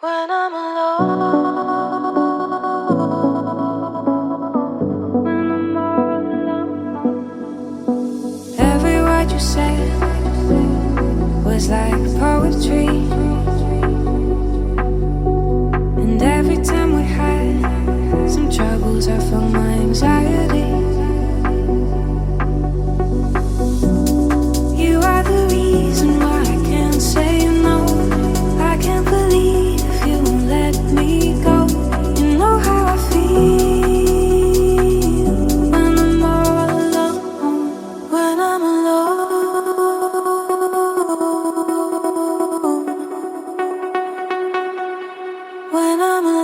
When I'm alone, every word you said was like poetry, and every time we had some troubles, I felt my anxiety. You are the reason why I can't say no. I can't believe you won't let me go. You know how I feel when I'm all alone. When I'm alone. When I'm alone.